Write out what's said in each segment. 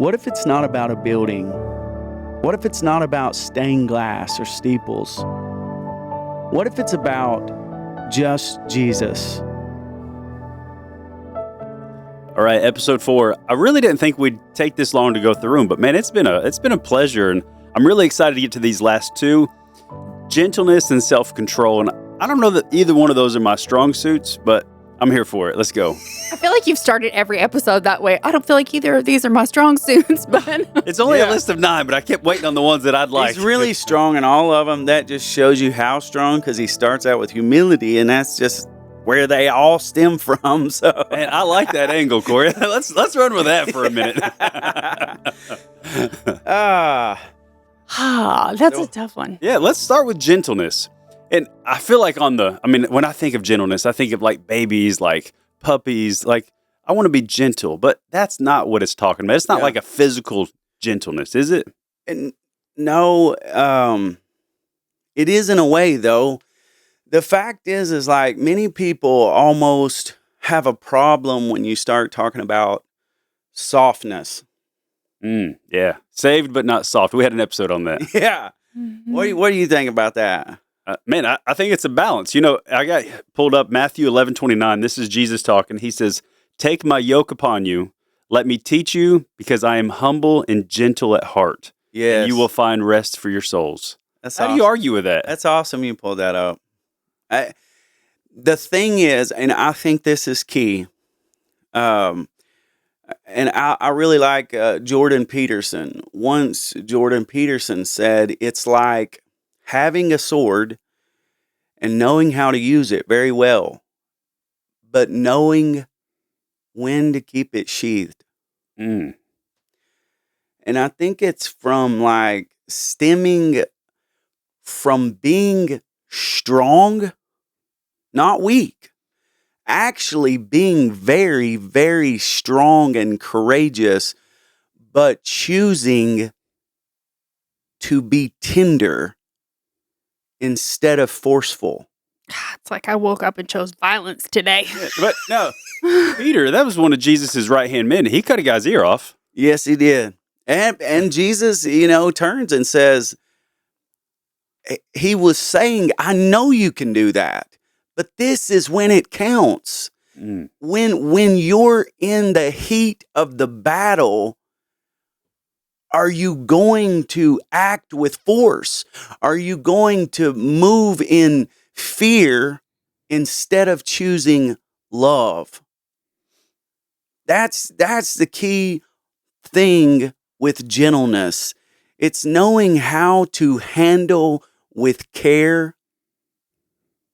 What if it's not about a building? What if it's not about stained glass or steeples? What if it's about just Jesus? All right, episode 4. I really didn't think we'd take this long to go through them, but man, it's been a pleasure, and I'm really excited to get to these last two: gentleness and self-control. And I don't know that either one of those are my strong suits, but I'm here for it. Let's go. I feel like you've started every episode that way. I don't feel like either of these are my strong suits, but It's only a list of 9, but I kept waiting on the ones that I'd like. He's really strong in all of them. That just shows you how strong, because he starts out with humility, and that's just where they all stem from. So, Man, I like that angle, Corey. Let's run with that for a minute. that's a tough one. Yeah, let's start with gentleness. And I feel like when I think of gentleness, I think of like babies, like puppies, like I want to be gentle, but that's not what it's talking about. It's not like a physical gentleness, is it? and no, it is in a way, though. The fact is like many people almost have a problem when you start talking about softness. Yeah. Saved but not soft. We had an episode on that. Yeah. Mm-hmm. What do you think about that? Man, I think it's a balance. You know, I got pulled up Matthew 11:29. This is Jesus talking. He says, "Take my yoke upon you. Let me teach you, because I am humble and gentle at heart. Yes. And you will find rest for your souls." That's How awesome. do you argue with that? That's awesome you pulled that up. The thing is, and I think this is key, and I really like Jordan Peterson. Once Jordan Peterson said, it's like having a sword and knowing how to use it very well, but knowing when to keep it sheathed. Mm. And I think it's from like stemming from being strong, not weak, actually being very, very strong and courageous, but choosing to be tender instead of forceful. It's like I woke up and chose violence today. But no, Peter, that was one of Jesus' right-hand men. He cut a guy's ear off. Yes, he did. And Jesus, turns and says, he was saying, I know you can do that, but this is when it counts. Mm. When you're in the heat of the battle, are you going to act with force? Are you going to move in fear instead of choosing love? That's the key thing with gentleness. It's knowing how to handle with care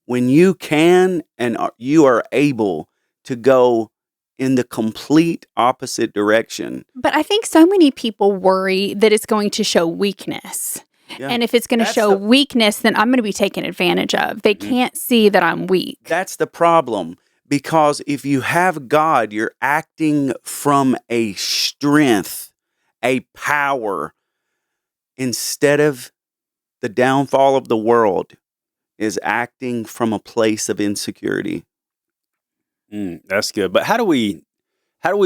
when you can and you are able to go in the complete opposite direction. But I think so many people worry that it's going to show weakness. Yeah. And if it's going to show weakness, then I'm going to be taken advantage of. They can't see that I'm weak. That's the problem. Because if you have God, you're acting from a strength, a power, instead of the downfall of the world is acting from a place of insecurity. That's good. But how do we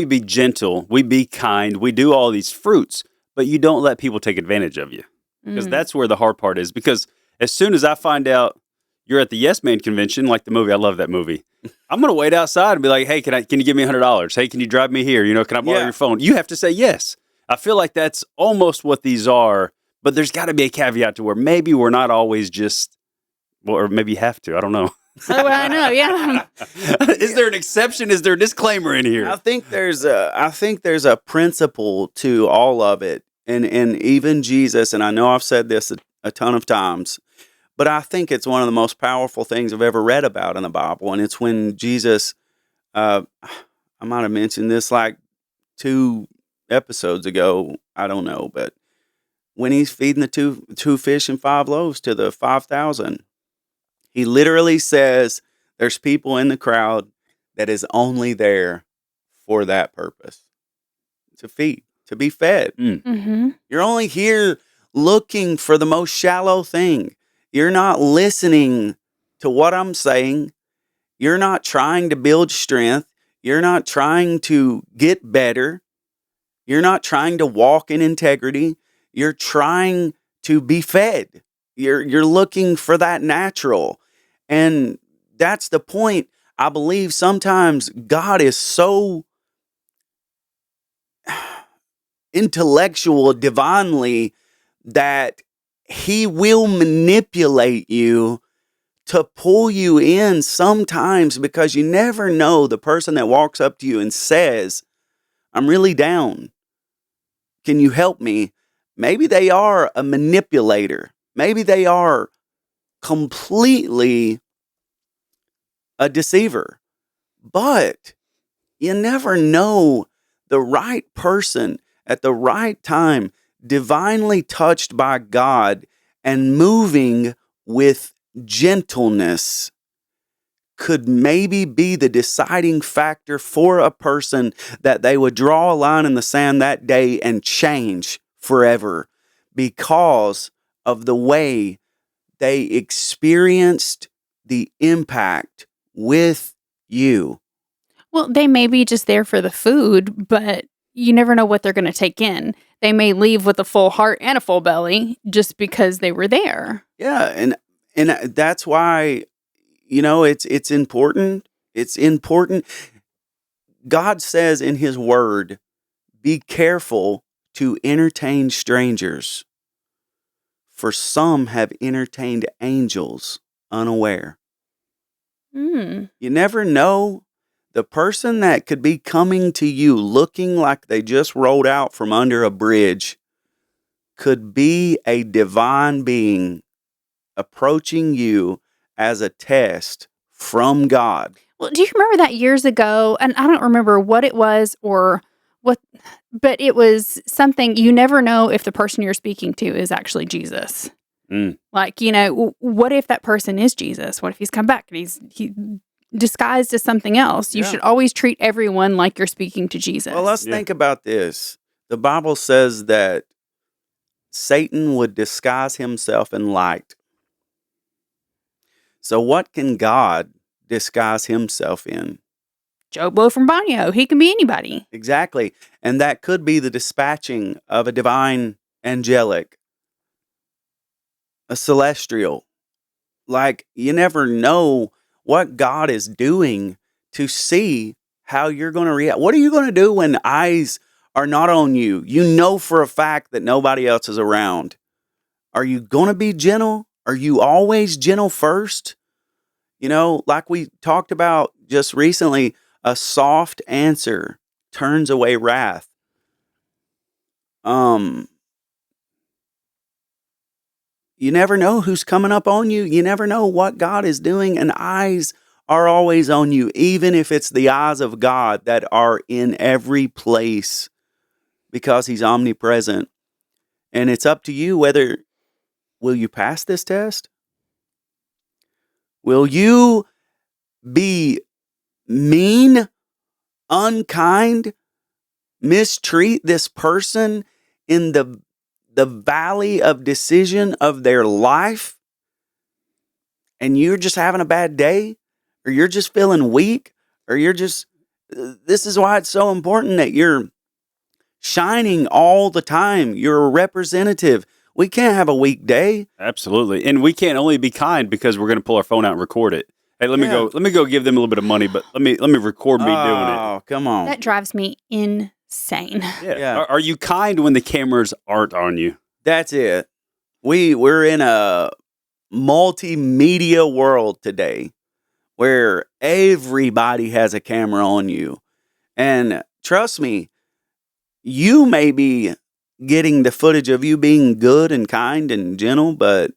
be gentle? We be kind. We do all these fruits, but you don't let people take advantage of you. Because that's where the hard part is. Because as soon as I find out you're at the Yes Man convention, like the movie, I love that movie, I'm going to wait outside and be like, hey, can you give me $100? Hey, can you drive me here? Can I borrow your phone? You have to say yes. I feel like that's almost what these are, but there's got to be a caveat to where maybe we're not always just, or maybe you have to. I don't know. Oh, I know, yeah. Is there an exception? Is there a disclaimer in here? I think there's a principle to all of it. And even Jesus, and I know I've said this a ton of times, but I think it's one of the most powerful things I've ever read about in the Bible. And it's when Jesus, I might have mentioned this like 2 episodes ago, I don't know, but when he's feeding the two fish and 5 loaves to the 5,000, he literally says there's people in the crowd that is only there for that purpose, to feed, to be fed. Mm-hmm. You're only here looking for the most shallow thing. You're not listening to what I'm saying. You're not trying to build strength. You're not trying to get better. You're not trying to walk in integrity. You're trying to be fed. You're looking for that natural. And that's the point. I believe sometimes God is so intellectual divinely that he will manipulate you to pull you in sometimes, because you never know the person that walks up to you and says, I'm really down. Can you help me? Maybe they are a manipulator. Maybe they are completely a deceiver. But you never know, the right person at the right time, divinely touched by God and moving with gentleness, could maybe be the deciding factor for a person that they would draw a line in the sand that day and change forever because of the way they experienced the impact with you. Well, they may be just there for the food, but you never know what they're going to take in. They may leave with a full heart and a full belly just because they were there. Yeah, and that's why, it's important. It's important. God says in his word, be careful to entertain strangers, for some have entertained angels unaware. Mm. You never know. The person that could be coming to you looking like they just rolled out from under a bridge could be a divine being approaching you as a test from God. Well, do you remember that years ago? And I don't remember what it was or what, but it was something you never know if the person you're speaking to is actually Jesus. Mm. Like, what if that person is Jesus? What if he's come back and he's disguised as something else? You Yeah. should always treat everyone like you're speaking to Jesus. Well, let's think about this. The Bible says that Satan would disguise himself in light. So what can God disguise himself in? Joe Blow from Banyo. He can be anybody. Exactly. And that could be the dispatching of a divine angelic, a celestial. Like, you never know what God is doing to see how you're going to react. What are you going to do when eyes are not on you? You know for a fact that nobody else is around. Are you going to be gentle? Are you always gentle first? Like we talked about just recently, a soft answer turns away wrath. You never know who's coming up on you. You never know what God is doing, and eyes are always on you, even if it's the eyes of God that are in every place, because he's omnipresent. And it's up to you whether, will you pass this test? Will you be mean, unkind, mistreat this person in the valley of decision of their life, and you're just having a bad day, or you're just feeling weak, or this is why it's so important that you're shining all the time. You're a representative. We can't have a weak day. Absolutely. And we can't only be kind because we're going to pull our phone out and record it. Hey, let me go give them a little bit of money, but let me record me doing it. Oh, come on. That drives me insane. Yeah. Are you kind when the cameras aren't on you? That's it. We're in a multimedia world today where everybody has a camera on you. And trust me, you may be getting the footage of you being good and kind and gentle, but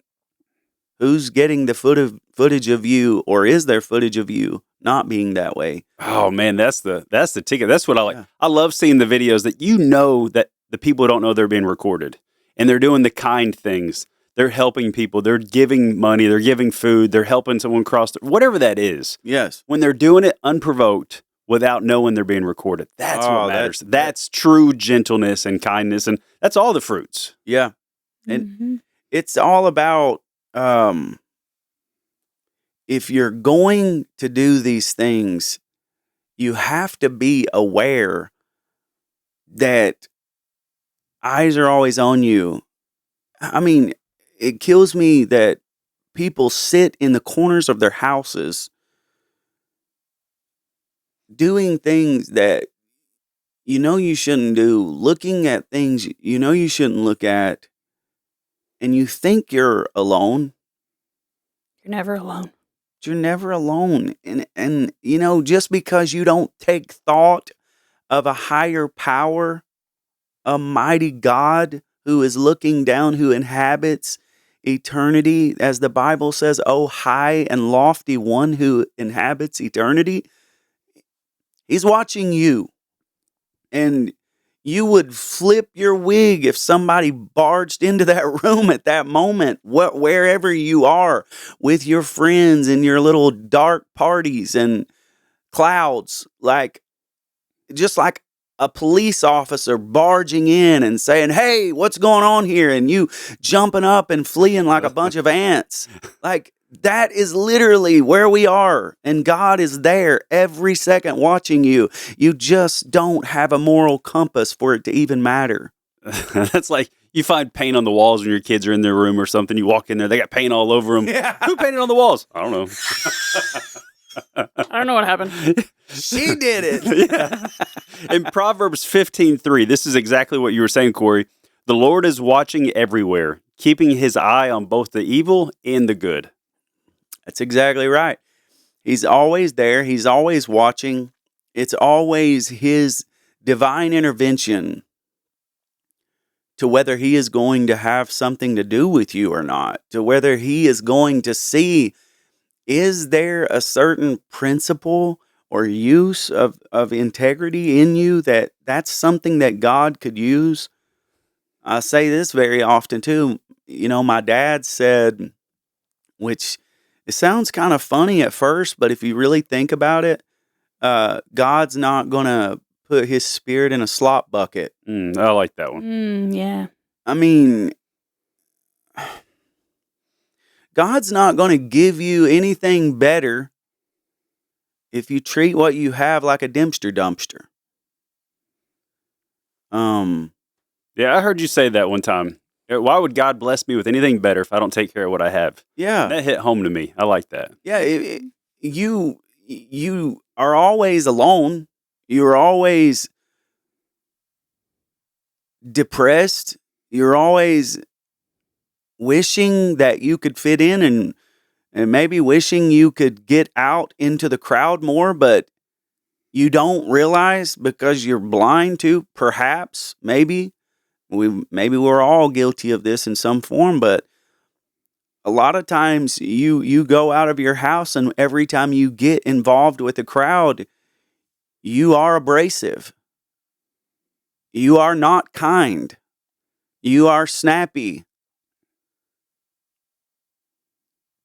who's getting the footage of you, or is there footage of you not being that way? Oh man, that's the ticket. That's what I like. Yeah. I love seeing the videos that that the people don't know they're being recorded, and they're doing the kind things. They're helping people. They're giving money. They're giving food. They're helping someone cross whatever that is. Yes. When they're doing it unprovoked without knowing they're being recorded, that's what matters. That's true gentleness and kindness, and that's all the fruits. Yeah. And it's all about, if you're going to do these things, you have to be aware that eyes are always on you. I mean, it kills me that people sit in the corners of their houses doing things that you shouldn't do, looking at things you shouldn't look at, and you think you're alone. You're never alone. You're never alone. And just because you don't take thought of a higher power, a mighty God who is looking down, who inhabits eternity, as the Bible says, oh, high and lofty one who inhabits eternity, he's watching you. And you would flip your wig if somebody barged into that room at that moment, wherever you are with your friends and your little dark parties and clouds, just like a police officer barging in and saying, hey, what's going on here? And you jumping up and fleeing like a bunch of ants. That is literally where we are. And God is there every second watching you. You just don't have a moral compass for it to even matter. That's like you find paint on the walls when your kids are in their room or something. You walk in there, they got paint all over them. Yeah. Who painted on the walls? I don't know. I don't know what happened. She did it. Yeah. In Proverbs 15:3, this is exactly what you were saying, Corey. The Lord is watching everywhere, keeping his eye on both the evil and the good. That's exactly right. He's always there. He's always watching. It's always his divine intervention to whether he is going to have something to do with you or not, to whether he is going to see, is there a certain principle or use of integrity in you that's something that God could use. I say this very often too. My dad said, which it sounds kind of funny at first, but if you really think about it, God's not going to put his spirit in a slop bucket. I like that one. Yeah. I mean, God's not going to give you anything better if you treat what you have like a dumpster. Yeah, I heard you say that one time. Why would God bless me with anything better if I don't take care of what I have? Yeah. That hit home to me. I like that. Yeah, you are always alone. You're always depressed. You're always wishing that you could fit in and maybe wishing you could get out into the crowd more, but you don't realize because you're blind to, perhaps, maybe we're all guilty of this in some form, but a lot of times you go out of your house and every time you get involved with a crowd, you are abrasive. You are not kind. You are snappy.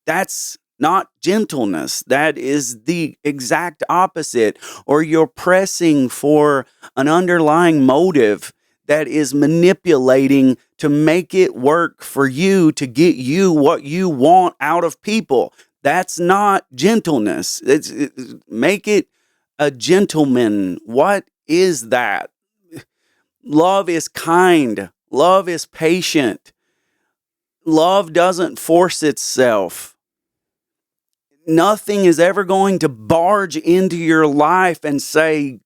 That's not gentleness. That is the exact opposite. Or you're pressing for an underlying motive that is manipulating to make it work for you, to get you what you want out of people. That's not gentleness. Make it a gentleman. What is that? Love is kind. Love is patient. Love doesn't force itself. Nothing is ever going to barge into your life and say,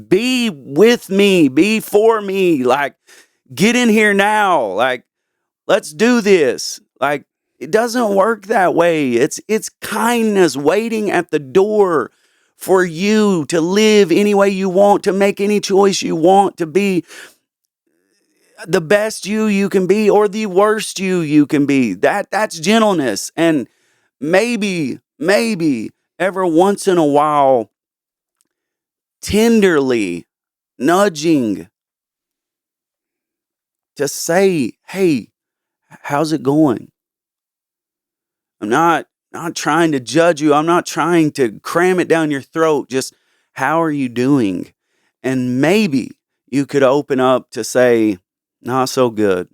be with me, be for me, get in here now, let's do this. It doesn't work that way. It's kindness waiting at the door for you to live any way you want, to make any choice you want, to be the best you can be or the worst you can be. That's gentleness. And maybe every once in a while, tenderly nudging to say, hey, how's it going? I'm not trying to judge you. I'm not trying to cram it down your throat. Just how are you doing? And maybe you could open up to say, not so good.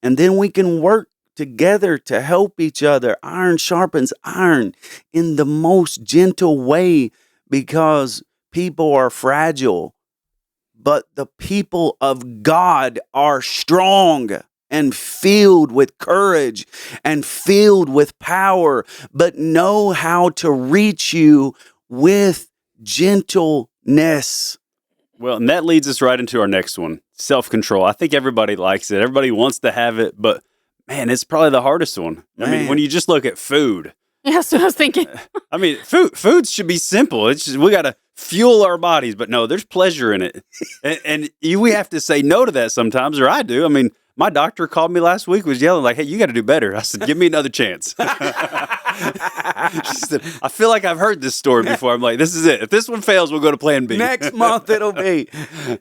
And then we can work together to help each other. Iron sharpens iron in the most gentle way, because people are fragile. but the people of God are strong and filled with courage and filled with power, but know how to reach you with gentleness. Well, and that leads us right into our next one, self-control. I think everybody likes it. Everybody wants to have it, but man, it's probably the hardest one. I mean, when you just look at food. Yeah, that's what I was thinking. I mean, food should be simple. It's just, we got to fuel our bodies, but no, there's pleasure in it. We have to say no to that sometimes, or I do. I mean, my doctor called me last week, was yelling like, hey, you got to do better. I said, give me another chance. She said, I feel like I've heard this story before. I'm like, this is it. If this one fails, we'll go to plan B. Next month it'll be.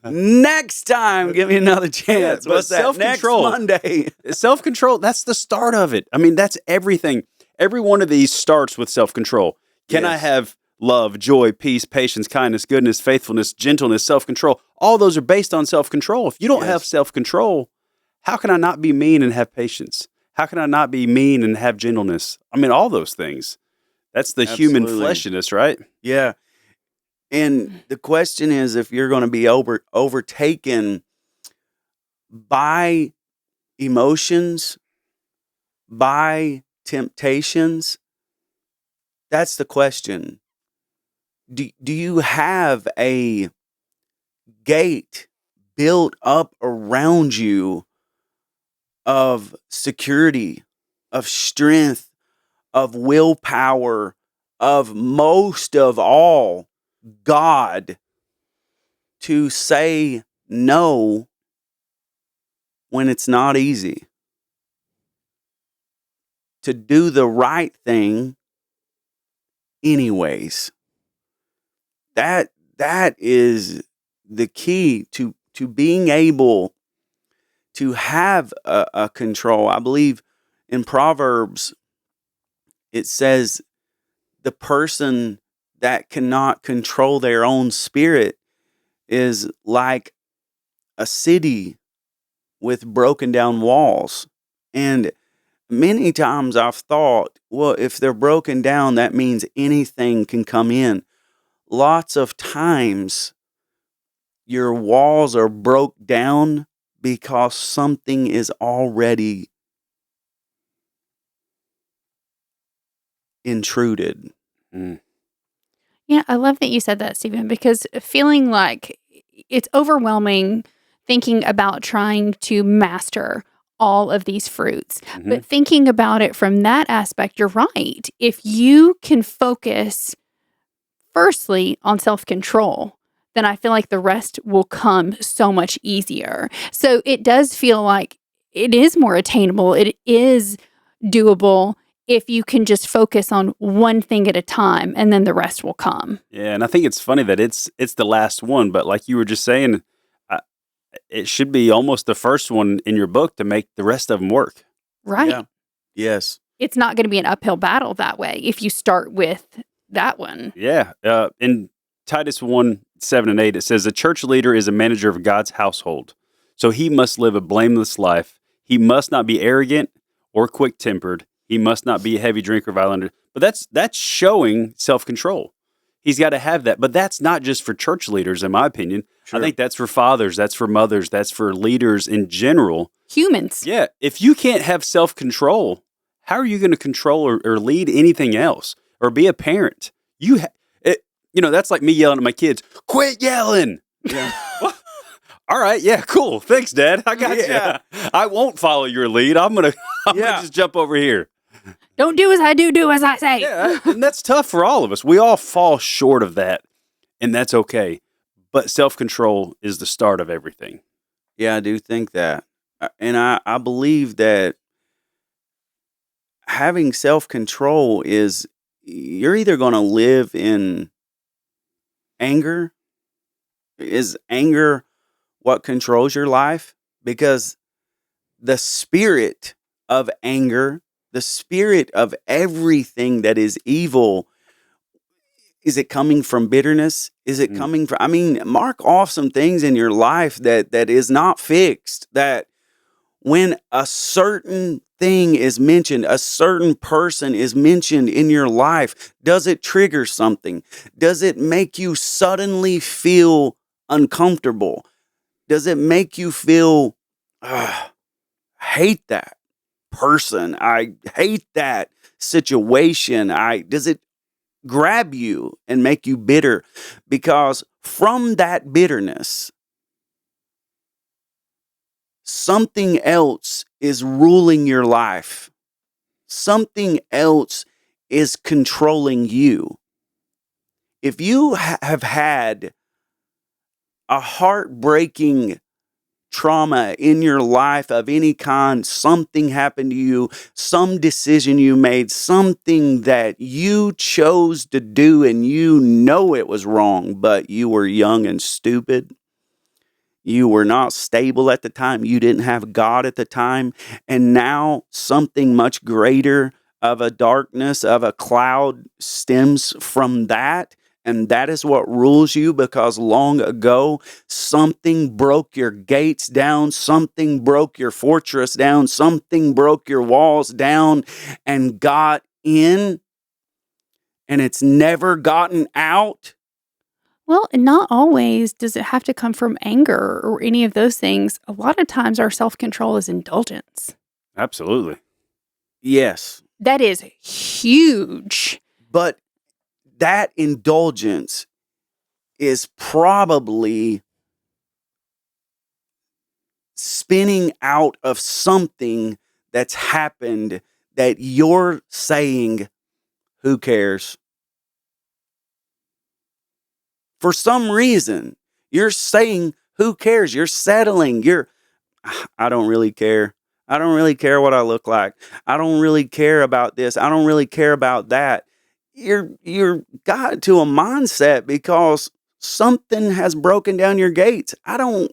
Next time, give me another chance. But What's that? self-control. Next Monday. Self-control, that's the start of it. I mean, that's everything. Every one of these starts with self-control. Can I Yes. have love, joy, peace, patience, kindness, goodness, faithfulness, gentleness, self-control? All those are based on self-control. If you don't have Yes. self-control, how can I not be mean and have patience? How can I not be mean and have gentleness? I mean, all those things. That's the human Absolutely. flesh in us, right? Yeah. And the question is, if you're going to be overtaken by emotions, by temptations, that's the question. Do you have a gate built up around you of security, of strength, of willpower, of most of all, God, to say no when it's not easy, to do the right thing anyways? That is the key to being able to have a control. I believe in Proverbs it says the person that cannot control their own spirit is like a city with broken down walls. And many times I've thought, well, if they're broken down, that means anything can come in. Lots of times your walls are broke down because something is already intruded. Mm. Yeah, I love that you said that, Stephen, because feeling like it's overwhelming thinking about trying to master all of these fruits. Mhm. But thinking about it from that aspect, you're right. If you can focus firstly on self-control, then I feel like the rest will come so much easier. So it does feel like it is more attainable. It is doable if you can just focus on one thing at a time, and then the rest will come. Yeah, and I think it's funny that it's the last one, but like you were just saying, it should be almost the first one in your book to make the rest of them work. Right. Yeah. Yes. It's not going to be an uphill battle that way if you start with that one. Yeah. In Titus 1:7-8, it says, a church leader is a manager of God's household, so he must live a blameless life. He must not be arrogant or quick-tempered. He must not be a heavy drinker, violent. But that's showing self-control. He's got to have that. But that's not just for church leaders, in my opinion. Sure. I think that's for fathers, that's for mothers, that's for leaders in general. Humans. Yeah. If you can't have self-control, how are you going to control or lead anything else or be a parent? That's like me yelling at my kids, quit yelling. Yeah. All right. Yeah, cool. Thanks, Dad. I got Yeah. you. I won't follow your lead. I'm gonna just jump over here. Don't do as I do, do as I say. Yeah, and that's tough for all of us. We all fall short of that, and that's okay. But self-control is the start of everything. Yeah, I do think that. And I believe that having self-control is, you're either going to live in anger. Is anger what controls your life? Because the spirit of anger, the spirit of everything that is evil, is it coming from bitterness? Is it coming from, mark off some things in your life that is not fixed, that when a certain thing is mentioned, a certain person is mentioned in your life, does it trigger something? Does it make you suddenly feel uncomfortable? Does it make you feel, I hate that person? I hate that situation. Does it grab you and make you bitter? Because from that bitterness, something else is ruling your life. Something else is controlling you. If you have had a heartbreaking trauma in your life of any kind, something happened to you, some decision you made, something that you chose to do and you know it was wrong, but you were young and stupid. You were not stable at the time. You didn't have God at the time. And now something much greater of a darkness, of a cloud stems from that. And that is what rules you, because long ago, something broke your gates down, something broke your fortress down, something broke your walls down and got in, and it's never gotten out. Well, and not always does it have to come from anger or any of those things. A lot of times our self-control is indulgence. Absolutely. Yes. That is huge. But that indulgence is probably spinning out of something that's happened that you're saying, who cares? For some reason, you're saying, who cares? You're settling. I don't really care. I don't really care what I look like. I don't really care about this. I don't really care about that. You're got to a mindset because something has broken down your gates. I don't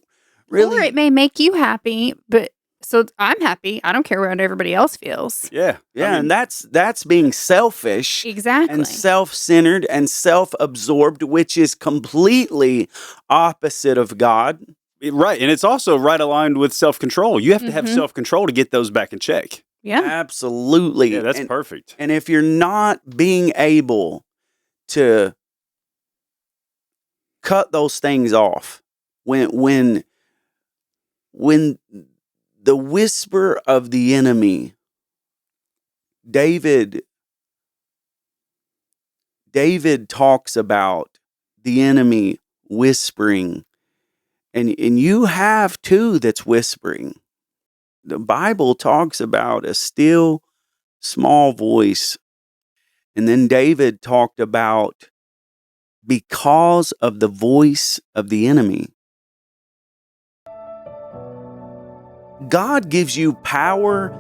really. Or it may make you happy, but so I'm happy. I don't care what everybody else feels. Yeah. Yeah, and that's being selfish. Exactly. And self-centered and self-absorbed, which is completely opposite of God. Right. And it's also right aligned with self-control. You have to have self-control to get those back in check. Yeah. Absolutely. Yeah, that's perfect. And if you're not being able to cut those things off, when the whisper of the enemy, David talks about the enemy whispering, and you have too that's whispering. The Bible talks about a still small voice. And then David talked about because of the voice of the enemy. God gives you power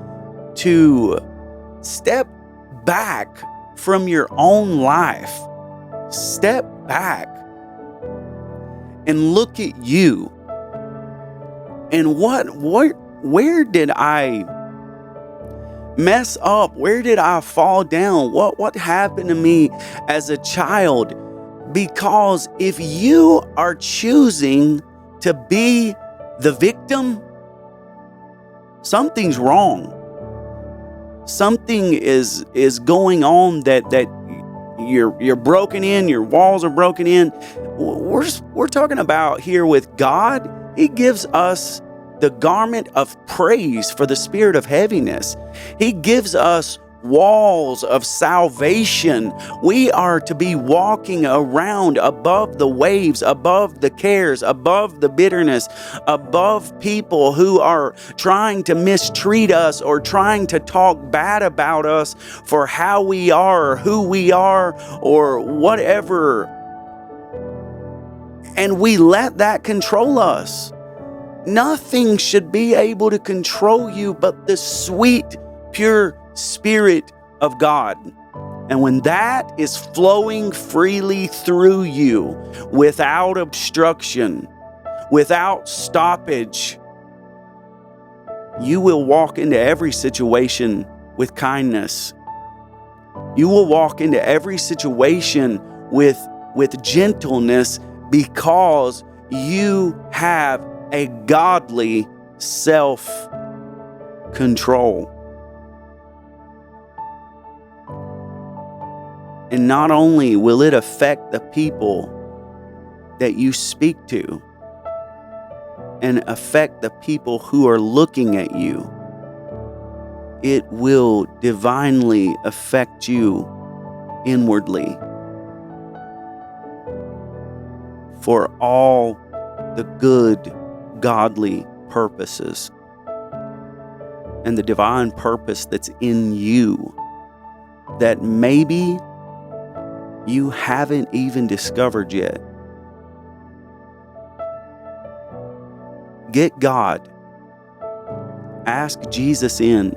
to step back from your own life. Step back and look at you. And where did I mess up? Where did I fall down? What happened to me as a child? Because if you are choosing to be the victim, something's wrong. Something is going on that you're broken in, your walls are broken in. We're talking about here with God. He gives us the garment of praise for the spirit of heaviness. He gives us walls of salvation. We are to be walking around above the waves, above the cares, above the bitterness, above people who are trying to mistreat us or trying to talk bad about us for how we are or who we are or whatever. And we let that control us. Nothing should be able to control you but the sweet, pure Spirit of God. And when that is flowing freely through you without obstruction, without stoppage, you will walk into every situation with kindness. You will walk into every situation with gentleness because you have a godly self-control. And not only will it affect the people that you speak to and affect the people who are looking at you, it will divinely affect you inwardly for all the good, godly purposes and the divine purpose that's in you that maybe you haven't even discovered yet. Get God. Ask Jesus in.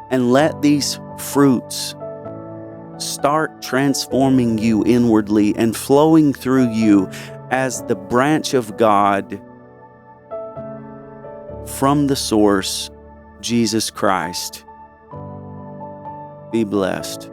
And let these fruits start transforming you inwardly and flowing through you as the branch of God from the source, Jesus Christ. Be blessed.